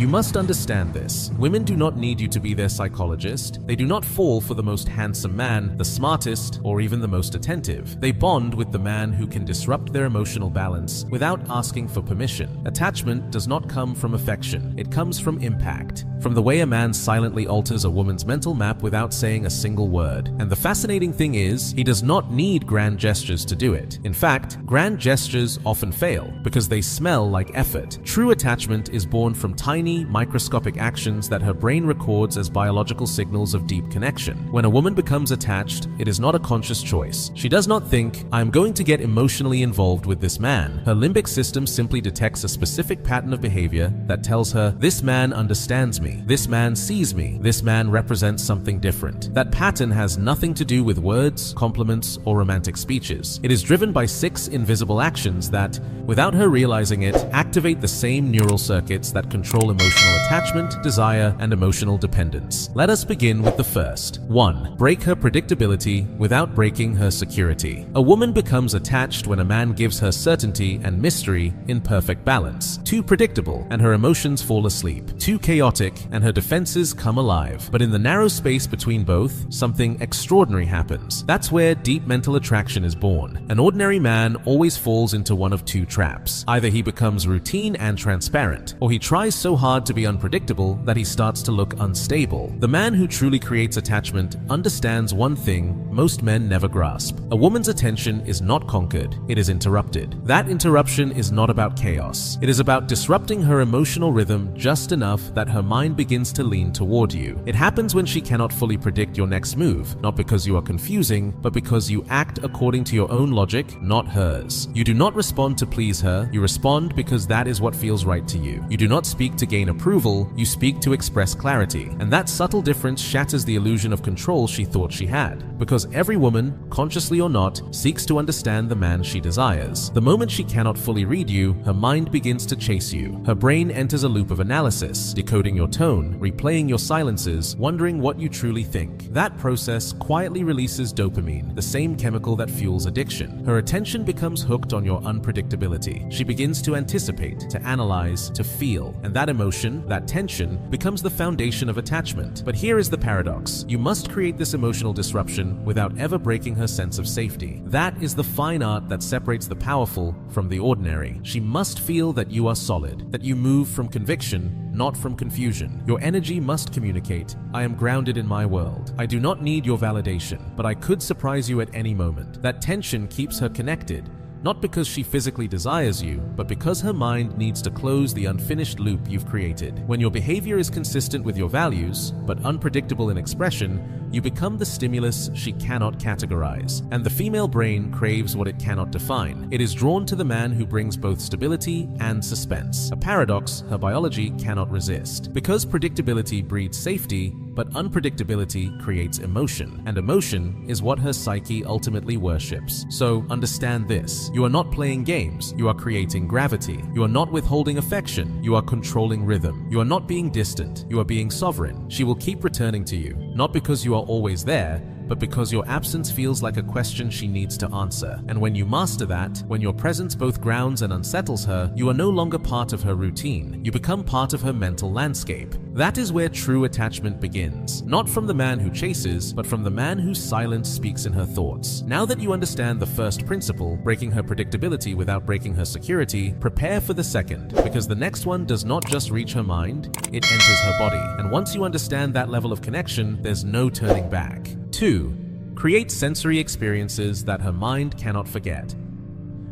You must understand this. Women do not need you to be their psychologist. They do not fall for the most handsome man, the smartest, or even the most attentive. They bond with the man who can disrupt their emotional balance without asking for permission. Attachment does not come from affection. It comes from impact, from the way a man silently alters a woman's mental map without saying a single word. And the fascinating thing is, he does not need grand gestures to do it. In fact, grand gestures often fail because they smell like effort. True attachment is born from tiny, microscopic actions that her brain records as biological signals of deep connection. When a woman becomes attached, it is not a conscious choice. She does not think, "I'm going to get emotionally involved with this man." Her limbic system simply detects a specific pattern of behavior that tells her, "This man understands me. This man sees me. This man represents something different." That pattern has nothing to do with words, compliments, or romantic speeches. It is driven by 6 invisible actions that, without her realizing it, activate the same neural circuits that control emotional attachment, desire, and emotional dependence. Let us begin with the first. 1. Break her predictability without breaking her security. A woman becomes attached when a man gives her certainty and mystery in perfect balance. Too predictable, and her emotions fall asleep. Too chaotic, and her defenses come alive. But in the narrow space between both, something extraordinary happens. That's where deep mental attraction is born. An ordinary man always falls into one of 2 traps. Either he becomes routine and transparent, or he tries so hard to be unpredictable that he starts to look unstable. The man who truly creates attachment understands one thing most men never grasp. A woman's attention is not conquered, it is interrupted. That interruption is not about chaos. It is about disrupting her emotional rhythm just enough that her mind begins to lean toward you. It happens when she cannot fully predict your next move, not because you are confusing, but because you act according to your own logic, not hers. You do not respond to please her, you respond because that is what feels right to you. You do not speak to gain approval, you speak to express clarity. And that subtle difference shatters the illusion of control she thought she had. Because every woman, consciously or not, seeks to understand the man she desires. The moment she cannot fully read you, her mind begins to chase you. Her brain enters a loop of analysis, decoding your tone, replaying your silences, wondering what you truly think. That process quietly releases dopamine, the same chemical that fuels addiction. Her attention becomes hooked on your unpredictability. She begins to anticipate, to analyze, to feel, and that emotion, that tension, becomes the foundation of attachment. But here is the paradox. You must create this emotional disruption without ever breaking her sense of safety. That is the fine art that separates the powerful from the ordinary. She must feel that you are solid, that you move from conviction, not from confusion. Your energy must communicate, "I am grounded in my world. I do not need your validation, but I could surprise you at any moment." That tension keeps her connected, not because she physically desires you, but because her mind needs to close the unfinished loop you've created. When your behavior is consistent with your values, but unpredictable in expression, you become the stimulus she cannot categorize. And the female brain craves what it cannot define. It is drawn to the man who brings both stability and suspense, a paradox her biology cannot resist. Because predictability breeds safety, but unpredictability creates emotion, and emotion is what her psyche ultimately worships. So understand this. You are not playing games, you are creating gravity. You are not withholding affection, you are controlling rhythm. You are not being distant, you are being sovereign. She will keep returning to you, not because you are always there, but because your absence feels like a question she needs to answer. And when you master that, when your presence both grounds and unsettles her, you are no longer part of her routine. You become part of her mental landscape. That is where true attachment begins. Not from the man who chases, but from the man whose silence speaks in her thoughts. Now that you understand the first principle, breaking her predictability without breaking her security, prepare for the second, because the next one does not just reach her mind, it enters her body. And once you understand that level of connection, there's no turning back. 2. Create sensory experiences that her mind cannot forget.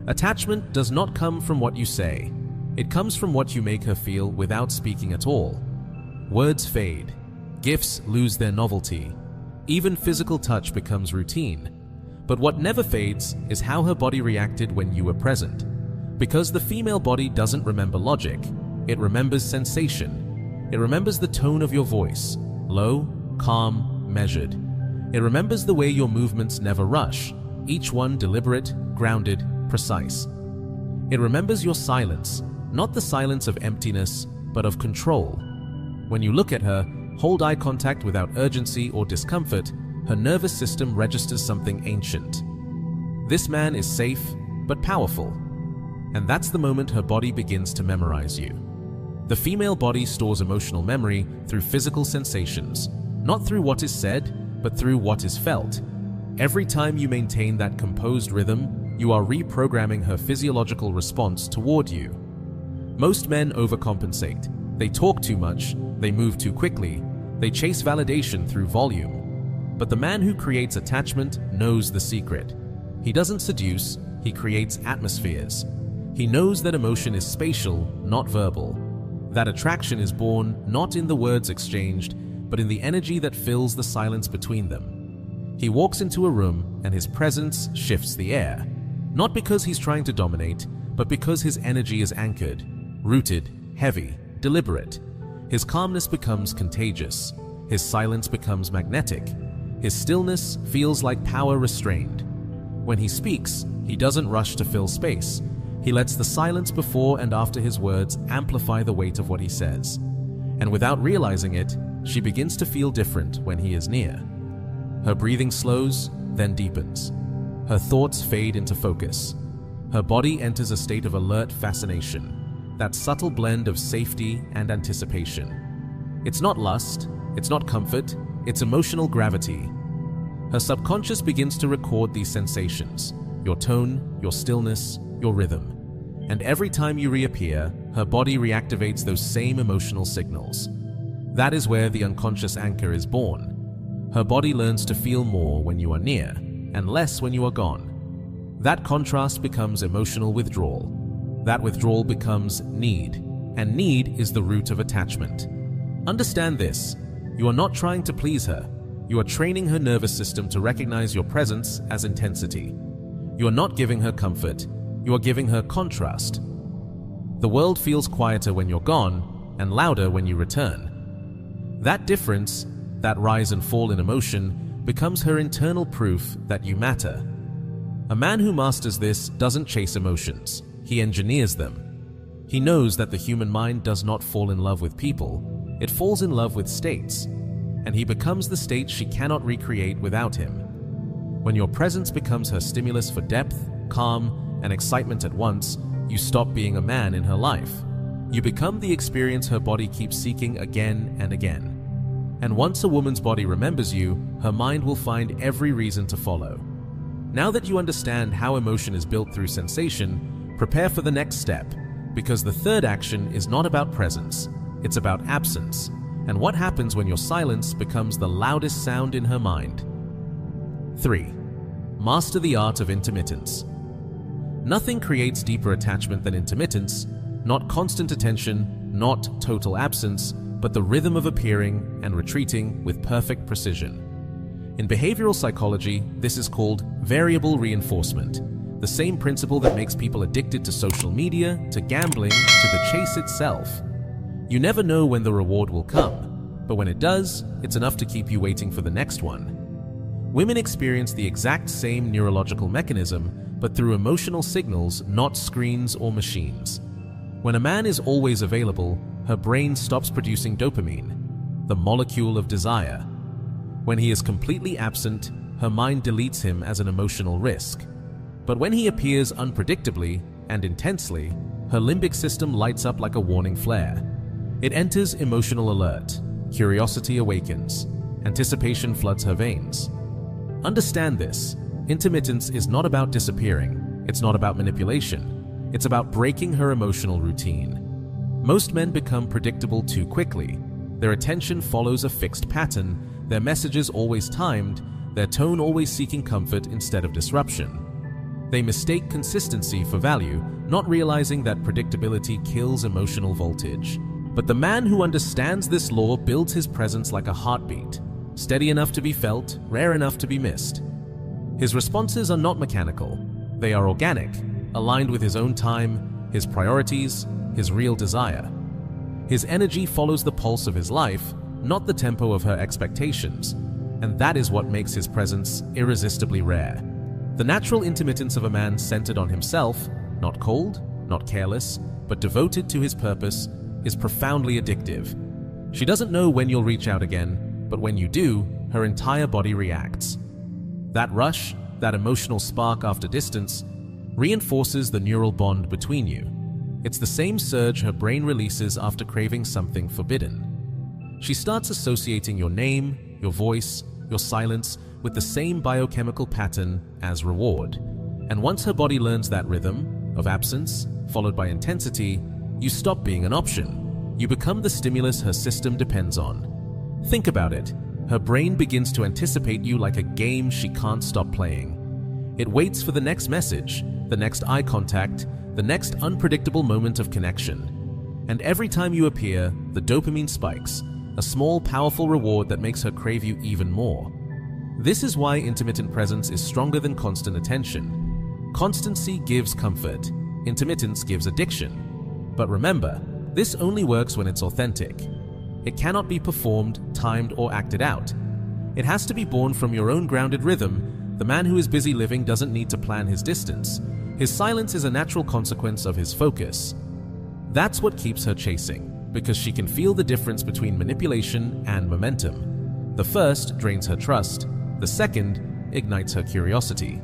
Attachment does not come from what you say. It comes from what you make her feel without speaking at all. Words fade. Gifts lose their novelty. Even physical touch becomes routine. But what never fades is how her body reacted when you were present. Because the female body doesn't remember logic, it remembers sensation. It remembers the tone of your voice, low, calm, measured. It remembers the way your movements never rush, each one deliberate, grounded, precise. It remembers your silence, not the silence of emptiness, but of control. When you look at her, hold eye contact without urgency or discomfort, her nervous system registers something ancient. This man is safe, but powerful. And that's the moment her body begins to memorize you. The female body stores emotional memory through physical sensations, not through what is said, but through what is felt. Every time you maintain that composed rhythm, you are reprogramming her physiological response toward you. Most men overcompensate. They talk too much, they move too quickly, they chase validation through volume. But the man who creates attachment knows the secret. He doesn't seduce, he creates atmospheres. He knows that emotion is spatial, not verbal. That attraction is born not in the words exchanged, but in the energy that fills the silence between them. He walks into a room and his presence shifts the air, not because he's trying to dominate, but because his energy is anchored, rooted, heavy, deliberate. His calmness becomes contagious. His silence becomes magnetic. His stillness feels like power restrained. When he speaks, he doesn't rush to fill space. He lets the silence before and after his words amplify the weight of what he says. And without realizing it, she begins to feel different when he is near. Her breathing slows, then deepens. Her thoughts fade into focus. Her body enters a state of alert fascination, that subtle blend of safety and anticipation. It's not lust, it's not comfort, it's emotional gravity. Her subconscious begins to record these sensations, your tone, your stillness, your rhythm. And every time you reappear, her body reactivates those same emotional signals. That is where the unconscious anchor is born. Her body learns to feel more when you are near, and less when you are gone. That contrast becomes emotional withdrawal. That withdrawal becomes need, and need is the root of attachment. Understand this: you are not trying to please her. You are training her nervous system to recognize your presence as intensity. You are not giving her comfort. You are giving her contrast. The world feels quieter when you're gone and louder when you return. That difference, that rise and fall in emotion, becomes her internal proof that you matter. A man who masters this doesn't chase emotions, he engineers them. He knows that the human mind does not fall in love with people, it falls in love with states, and he becomes the state she cannot recreate without him. When your presence becomes her stimulus for depth, calm, and excitement at once, you stop being a man in her life. You become the experience her body keeps seeking again and again. And once a woman's body remembers you, her mind will find every reason to follow. Now that you understand how emotion is built through sensation, prepare for the next step, because the third action is not about presence, it's about absence, and what happens when your silence becomes the loudest sound in her mind. 3. Master the art of intermittence. Nothing creates deeper attachment than intermittence, not constant attention, not total absence, but the rhythm of appearing and retreating with perfect precision. In behavioral psychology, this is called variable reinforcement, the same principle that makes people addicted to social media, to gambling, to the chase itself. You never know when the reward will come, but when it does, it's enough to keep you waiting for the next one. Women experience the exact same neurological mechanism, but through emotional signals, not screens or machines. When a man is always available, her brain stops producing dopamine, the molecule of desire. When he is completely absent, her mind deletes him as an emotional risk. But when he appears unpredictably and intensely, her limbic system lights up like a warning flare. It enters emotional alert, curiosity awakens, anticipation floods her veins. Understand this. Intermittence is not about disappearing. It's not about manipulation. It's about breaking her emotional routine. Most men become predictable too quickly. Their attention follows a fixed pattern, their messages always timed, their tone always seeking comfort instead of disruption. They mistake consistency for value, not realizing that predictability kills emotional voltage. But the man who understands this law builds his presence like a heartbeat, steady enough to be felt, rare enough to be missed. His responses are not mechanical. They are organic, aligned with his own time, his priorities, his real desire. His energy follows the pulse of his life, not the tempo of her expectations, and that is what makes his presence irresistibly rare. The natural intermittence of a man centered on himself, not cold, not careless, but devoted to his purpose, is profoundly addictive. She doesn't know when you'll reach out again, but when you do, her entire body reacts. That rush, that emotional spark after distance, reinforces the neural bond between you. It's the same surge her brain releases after craving something forbidden. She starts associating your name, your voice, your silence with the same biochemical pattern as reward. And once her body learns that rhythm of absence, followed by intensity, you stop being an option. You become the stimulus her system depends on. Think about it. Her brain begins to anticipate you like a game she can't stop playing. It waits for the next message, the next eye contact, the next unpredictable moment of connection. And every time you appear, the dopamine spikes, a small, powerful reward that makes her crave you even more. This is why intermittent presence is stronger than constant attention. Constancy gives comfort. Intermittence gives addiction. But remember, this only works when it's authentic. It cannot be performed, timed, or acted out. It has to be born from your own grounded rhythm. The man who is busy living doesn't need to plan his distance. His silence is a natural consequence of his focus. That's what keeps her chasing, because she can feel the difference between manipulation and momentum. The first drains her trust. The second ignites her curiosity.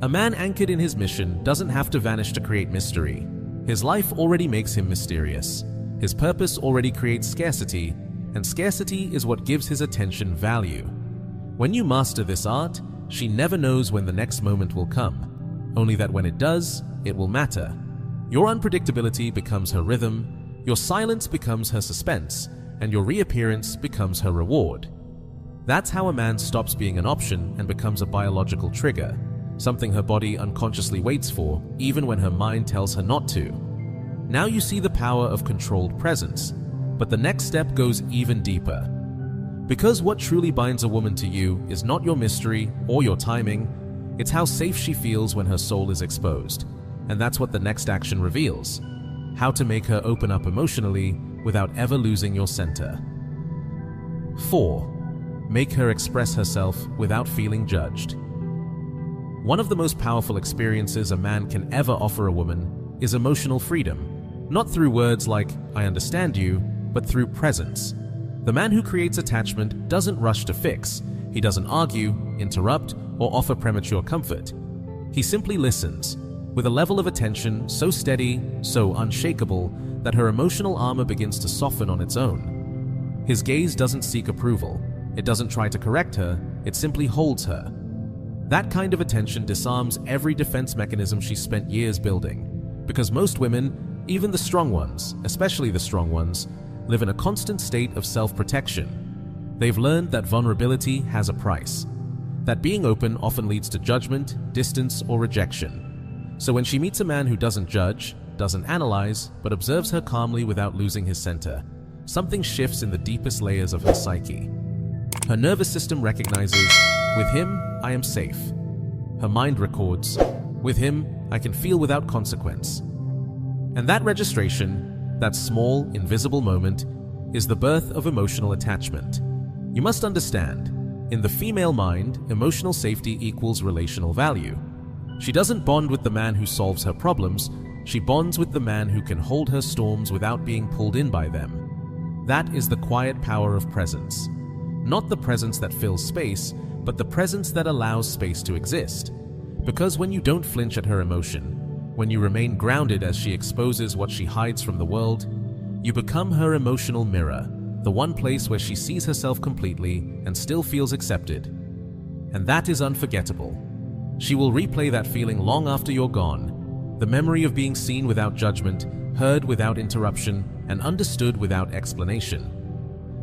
A man anchored in his mission doesn't have to vanish to create mystery. His life already makes him mysterious. His purpose already creates scarcity, and scarcity is what gives his attention value. When you master this art, she never knows when the next moment will come, only that when it does, it will matter. Your unpredictability becomes her rhythm, your silence becomes her suspense, and your reappearance becomes her reward. That's how a man stops being an option and becomes a biological trigger, something her body unconsciously waits for, even when her mind tells her not to. Now you see the power of controlled presence, but the next step goes even deeper. Because what truly binds a woman to you is not your mystery or your timing, it's how safe she feels when her soul is exposed. And that's what the next action reveals: how to make her open up emotionally without ever losing your center. 4. Make her express herself without feeling judged. One of the most powerful experiences a man can ever offer a woman is emotional freedom. Not through words like, "I understand you," but through presence. The man who creates attachment doesn't rush to fix. He doesn't argue, interrupt, or offer premature comfort. He simply listens, with a level of attention so steady, so unshakable, that her emotional armor begins to soften on its own. His gaze doesn't seek approval. It doesn't try to correct her. It simply holds her. That kind of attention disarms every defense mechanism she spent years building. Because most women, even the strong ones, especially the strong ones, live in a constant state of self-protection. They've learned that vulnerability has a price, that being open often leads to judgment, distance, or rejection. So when she meets a man who doesn't judge, doesn't analyze, but observes her calmly without losing his center, something shifts in the deepest layers of her psyche. Her nervous system recognizes, with him, I am safe. Her mind records, with him, I can feel without consequence. And that registration, that small, invisible moment, is the birth of emotional attachment. You must understand, in the female mind, emotional safety equals relational value. She doesn't bond with the man who solves her problems, she bonds with the man who can hold her storms without being pulled in by them. That is the quiet power of presence. Not the presence that fills space, but the presence that allows space to exist. Because when you don't flinch at her emotion, when you remain grounded as she exposes what she hides from the world, you become her emotional mirror, the one place where she sees herself completely and still feels accepted. And that is unforgettable. She will replay that feeling long after you're gone, the memory of being seen without judgment, heard without interruption, and understood without explanation.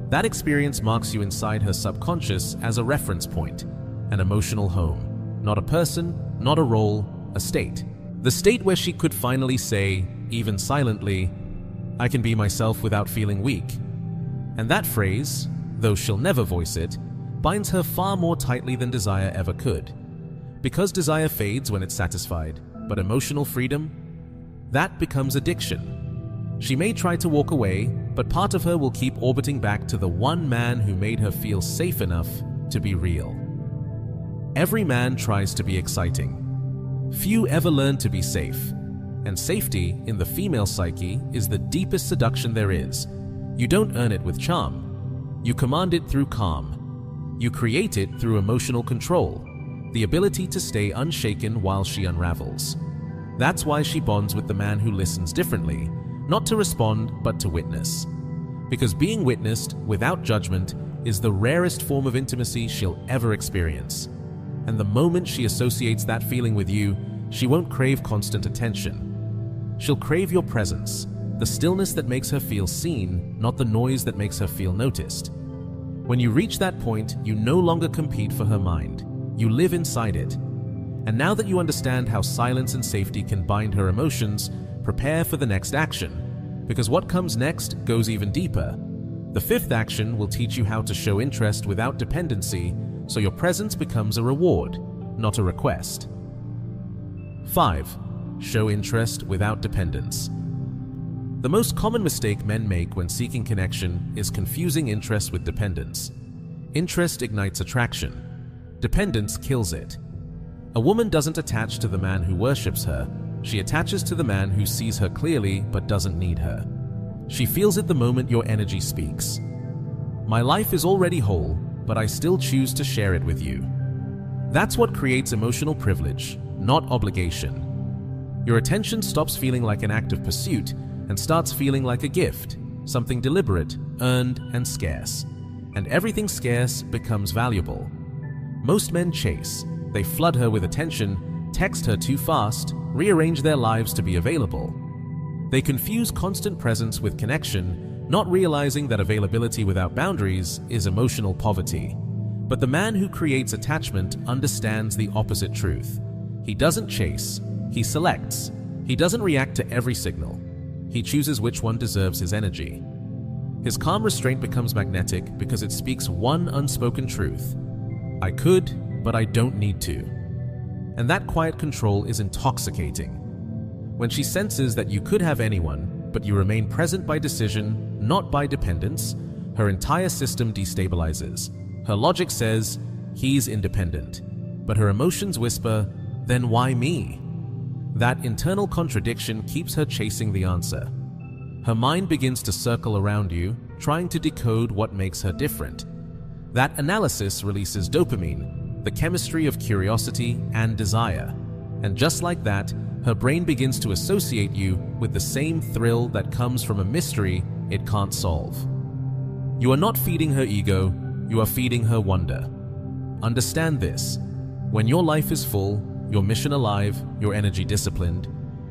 That experience marks you inside her subconscious as a reference point, an emotional home. Not a person, not a role, a state. The state where she could finally say, even silently, I can be myself without feeling weak. And that phrase, though she'll never voice it, binds her far more tightly than desire ever could. Because desire fades when it's satisfied, but emotional freedom, that becomes addiction. She may try to walk away, but part of her will keep orbiting back to the one man who made her feel safe enough to be real. Every man tries to be exciting. Few ever learn to be safe, and safety in the female psyche is the deepest seduction there is. You don't earn it with charm. You command it through calm. You create it through emotional control, the ability to stay unshaken while she unravels. That's why she bonds with the man who listens differently, not to respond, but to witness. Because being witnessed, without judgment, is the rarest form of intimacy she'll ever experience. And the moment she associates that feeling with you, she won't crave constant attention. She'll crave your presence, the stillness that makes her feel seen, not the noise that makes her feel noticed. When you reach that point, you no longer compete for her mind. You live inside it. And now that you understand how silence and safety can bind her emotions, prepare for the next action. Because what comes next goes even deeper. The fifth action will teach you how to show interest without dependency, so your presence becomes a reward, not a request. 5. Show interest without dependence. The most common mistake men make when seeking connection is confusing interest with dependence. Interest ignites attraction. Dependence kills it. A woman doesn't attach to the man who worships her. She attaches to the man who sees her clearly but doesn't need her. She feels it the moment your energy speaks. My life is already whole, but I still choose to share it with you. That's what creates emotional privilege, not obligation. Your attention stops feeling like an act of pursuit and starts feeling like a gift, something deliberate, earned, and scarce. And everything scarce becomes valuable. Most men chase. They flood her with attention, text her too fast, rearrange their lives to be available. They confuse constant presence with connection, not realizing that availability without boundaries is emotional poverty. But the man who creates attachment understands the opposite truth. He doesn't chase, he selects. He doesn't react to every signal. He chooses which one deserves his energy. His calm restraint becomes magnetic because it speaks one unspoken truth. I could, but I don't need to. And that quiet control is intoxicating. When she senses that you could have anyone, but you remain present by decision, not by dependence, her entire system destabilizes. Her logic says, he's independent. But her emotions whisper, then why me? That internal contradiction keeps her chasing the answer. Her mind begins to circle around you, trying to decode what makes her different. That analysis releases dopamine, the chemistry of curiosity and desire. And just like that, her brain begins to associate you with the same thrill that comes from a mystery it can't solve. You are not feeding her ego, you are feeding her wonder. Understand this. When your life is full, your mission alive, your energy disciplined,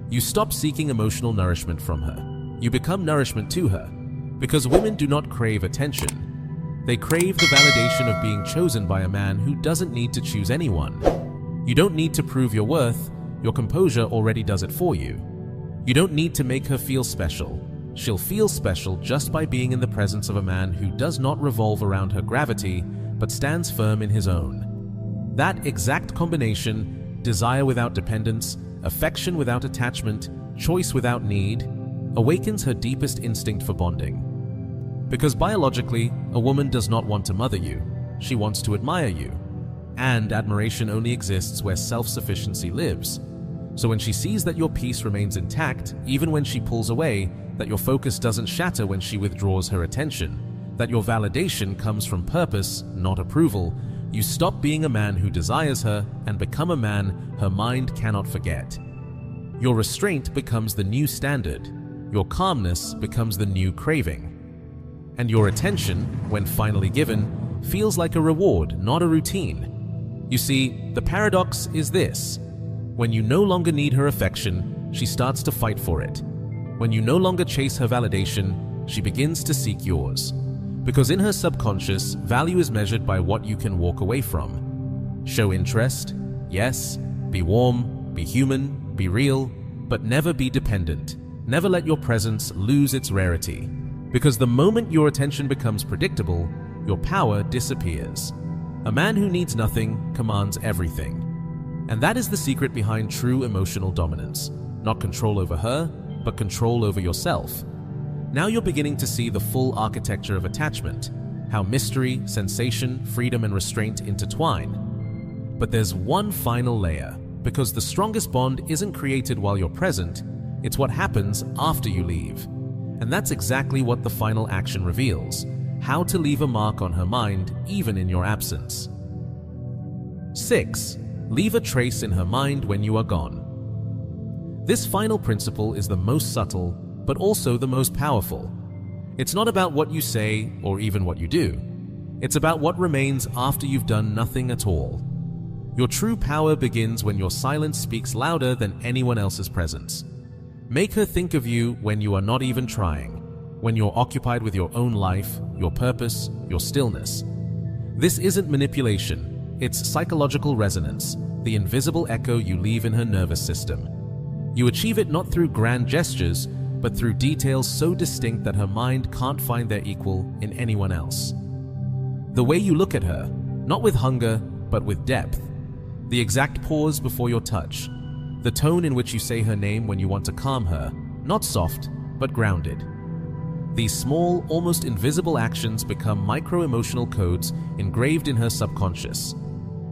you stop seeking emotional nourishment from her. You become nourishment to her. Because women do not crave attention. They crave the validation of being chosen by a man who doesn't need to choose anyone. You don't need to prove your worth. Your composure already does it for you. You don't need to make her feel special. She'll feel special just by being in the presence of a man who does not revolve around her gravity, but stands firm in his own. That exact combination, desire without dependence, affection without attachment, choice without need, awakens her deepest instinct for bonding. Because biologically, a woman does not want to mother you. She wants to admire you. And admiration only exists where self-sufficiency lives. So when she sees that your peace remains intact, even when she pulls away, that your focus doesn't shatter when she withdraws her attention, that your validation comes from purpose, not approval, you stop being a man who desires her and become a man her mind cannot forget. Your restraint becomes the new standard. Your calmness becomes the new craving. And your attention, when finally given, feels like a reward, not a routine. You see, the paradox is this. When you no longer need her affection, she starts to fight for it. When you no longer chase her validation, she begins to seek yours. Because in her subconscious, value is measured by what you can walk away from. Show interest, yes, be warm, be human, be real, but never be dependent. Never let your presence lose its rarity. Because the moment your attention becomes predictable, your power disappears. A man who needs nothing commands everything. And that is the secret behind true emotional dominance. Not control over her, but control over yourself. Now you're beginning to see the full architecture of attachment, how mystery, sensation, freedom, and restraint intertwine. But there's one final layer, because the strongest bond isn't created while you're present, it's what happens after you leave. And that's exactly what the final action reveals, how to leave a mark on her mind even in your absence. 6. Leave a trace in her mind when you are gone. This final principle is the most subtle, but also the most powerful. It's not about what you say or even what you do. It's about what remains after you've done nothing at all. Your true power begins when your silence speaks louder than anyone else's presence. Make her think of you when you are not even trying, when you're occupied with your own life, your purpose, your stillness. This isn't manipulation, it's psychological resonance, the invisible echo you leave in her nervous system. You achieve it not through grand gestures, but through details so distinct that her mind can't find their equal in anyone else. The way you look at her, not with hunger, but with depth. The exact pause before your touch. The tone in which you say her name when you want to calm her, not soft, but grounded. These small, almost invisible actions become micro-emotional codes engraved in her subconscious.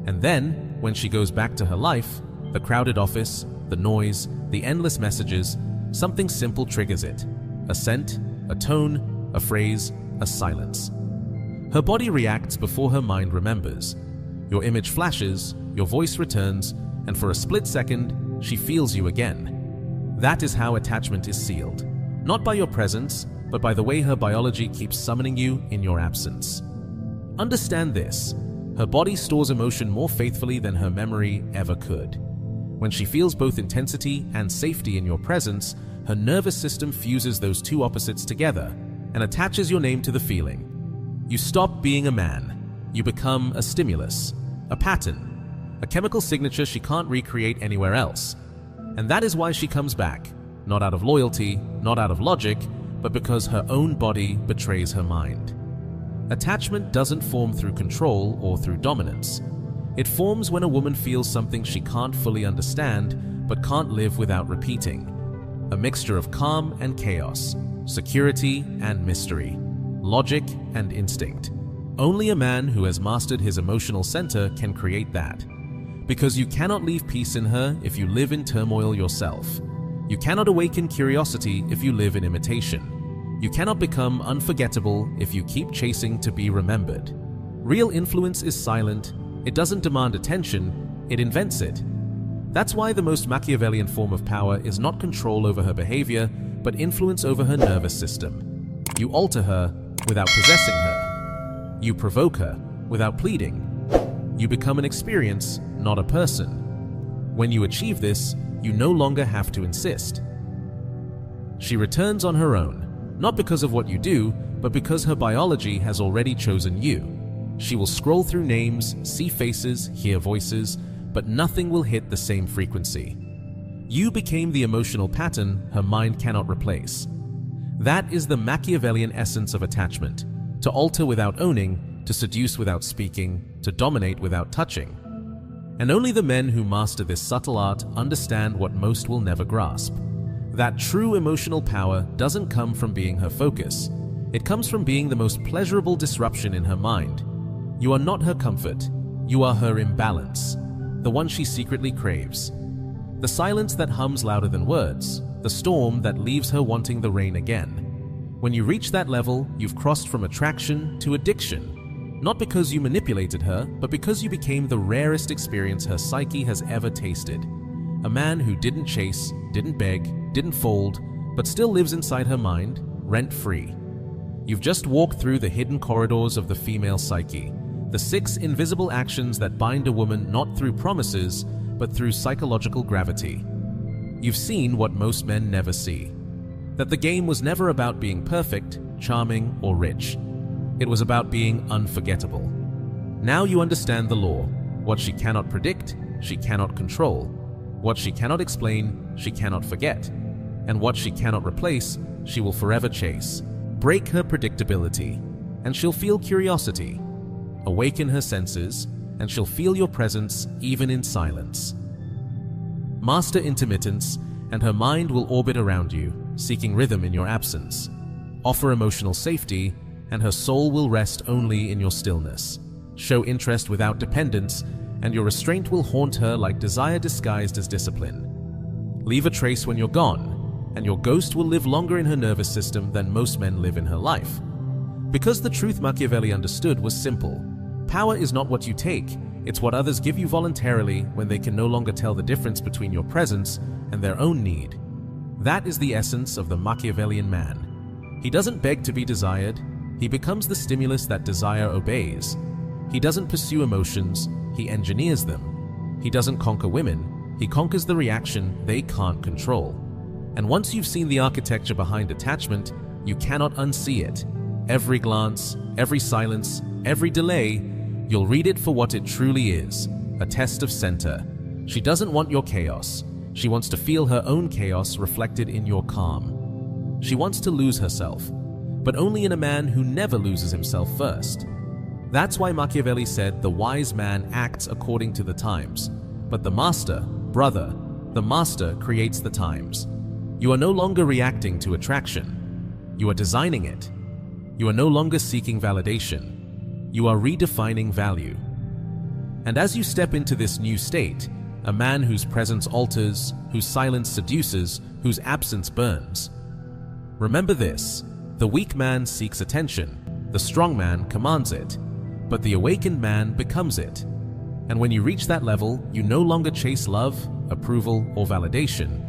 And then, when she goes back to her life, the crowded office, the noise, the endless messages, something simple triggers it. A scent, a tone, a phrase, a silence. Her body reacts before her mind remembers. Your image flashes, your voice returns, and for a split second, she feels you again. That is how attachment is sealed. Not by your presence, but by the way her biology keeps summoning you in your absence. Understand this. Her body stores emotion more faithfully than her memory ever could. When she feels both intensity and safety in your presence, her nervous system fuses those two opposites together and attaches your name to the feeling. You stop being a man. You become a stimulus, a pattern, a chemical signature she can't recreate anywhere else. And that is why she comes back, not out of loyalty, not out of logic, but because her own body betrays her mind. Attachment doesn't form through control or through dominance. It forms when a woman feels something she can't fully understand, but can't live without repeating. A mixture of calm and chaos, security and mystery, logic and instinct. Only a man who has mastered his emotional center can create that. Because you cannot leave peace in her if you live in turmoil yourself. You cannot awaken curiosity if you live in imitation. You cannot become unforgettable if you keep chasing to be remembered. Real influence is silent. It doesn't demand attention, it invents it. That's why the most Machiavellian form of power is not control over her behavior, but influence over her nervous system. You alter her without possessing her. You provoke her without pleading. You become an experience, not a person. When you achieve this, you no longer have to insist. She returns on her own, not because of what you do, but because her biology has already chosen you. She will scroll through names, see faces, hear voices, but nothing will hit the same frequency. You became the emotional pattern her mind cannot replace. That is the Machiavellian essence of attachment: to alter without owning, to seduce without speaking, to dominate without touching. And only the men who master this subtle art understand what most will never grasp. That true emotional power doesn't come from being her focus. It comes from being the most pleasurable disruption in her mind. You are not her comfort. You are her imbalance, the one she secretly craves. The silence that hums louder than words, the storm that leaves her wanting the rain again. When you reach that level, you've crossed from attraction to addiction. Not because you manipulated her, but because you became the rarest experience her psyche has ever tasted. A man who didn't chase, didn't beg, didn't fold, but still lives inside her mind, rent-free. You've just walked through the hidden corridors of the female psyche, the 6 invisible actions that bind a woman not through promises, but through psychological gravity. You've seen what most men never see. That the game was never about being perfect, charming, or rich. It was about being unforgettable. Now you understand the law. What she cannot predict, she cannot control. What she cannot explain, she cannot forget. And what she cannot replace, she will forever chase. Break her predictability, and she'll feel curiosity. Awaken her senses, and she'll feel your presence even in silence. Master intermittence, and her mind will orbit around you, seeking rhythm in your absence. Offer emotional safety, and her soul will rest only in your stillness. Show interest without dependence, and your restraint will haunt her like desire disguised as discipline. Leave a trace when you're gone, and your ghost will live longer in her nervous system than most men live in her life. Because the truth Machiavelli understood was simple. Power is not what you take, It's what others give you voluntarily when they can no longer tell the difference between your presence and their own need. That is the essence of the Machiavellian man. He doesn't beg to be desired. He becomes the stimulus that desire obeys. He doesn't pursue emotions. He engineers them. He doesn't conquer women. He conquers the reaction they can't control. And once you've seen the architecture behind attachment, you cannot unsee it. Every glance, every silence, every delay, you'll read it for what it truly is, a test of center. She doesn't want your chaos. She wants to feel her own chaos reflected in your calm. She wants to lose herself, but only in a man who never loses himself first. That's why Machiavelli said the wise man acts according to the times, but the master, brother, the master creates the times. You are no longer reacting to attraction. You are designing it. You are no longer seeking validation. You are redefining value. And as you step into this new state, a man whose presence alters, whose silence seduces, whose absence burns, remember this: the weak man seeks attention, the strong man commands it, but the awakened man becomes it. And when you reach that level, you no longer chase love, approval, or validation.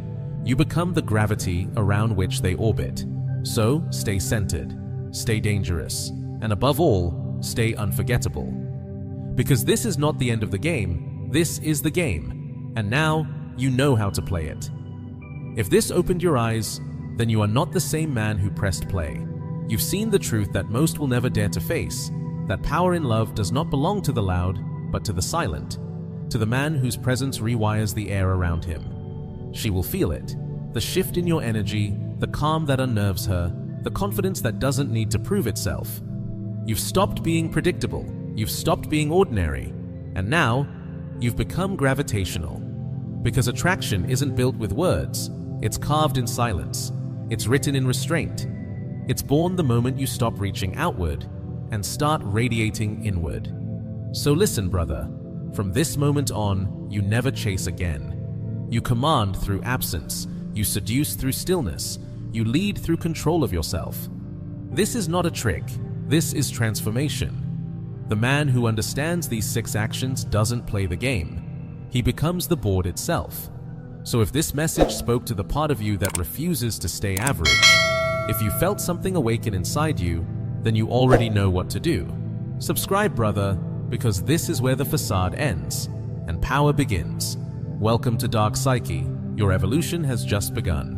You become the gravity around which they orbit. So stay centered, stay dangerous, and above all, stay unforgettable. Because this is not the end of the game, this is the game, and now you know how to play it. If this opened your eyes, then you are not the same man who pressed play. You've seen the truth that most will never dare to face, that power in love does not belong to the loud, but to the silent, to the man whose presence rewires the air around him. She will feel it, the shift in your energy, the calm that unnerves her, the confidence that doesn't need to prove itself. You've stopped being predictable, you've stopped being ordinary, and now you've become gravitational. Because attraction isn't built with words, it's carved in silence, it's written in restraint. It's born the moment you stop reaching outward and start radiating inward. So listen, brother, from this moment on, you never chase again. You command through absence, you seduce through stillness, you lead through control of yourself. This is not a trick. This is transformation. The man who understands these 6 actions doesn't play the game. He becomes the board itself. So if this message spoke to the part of you that refuses to stay average, if you felt something awaken inside you, then you already know what to do. Subscribe, brother, because this is where the facade ends and power begins. Welcome to Dark Psyche. Your evolution has just begun.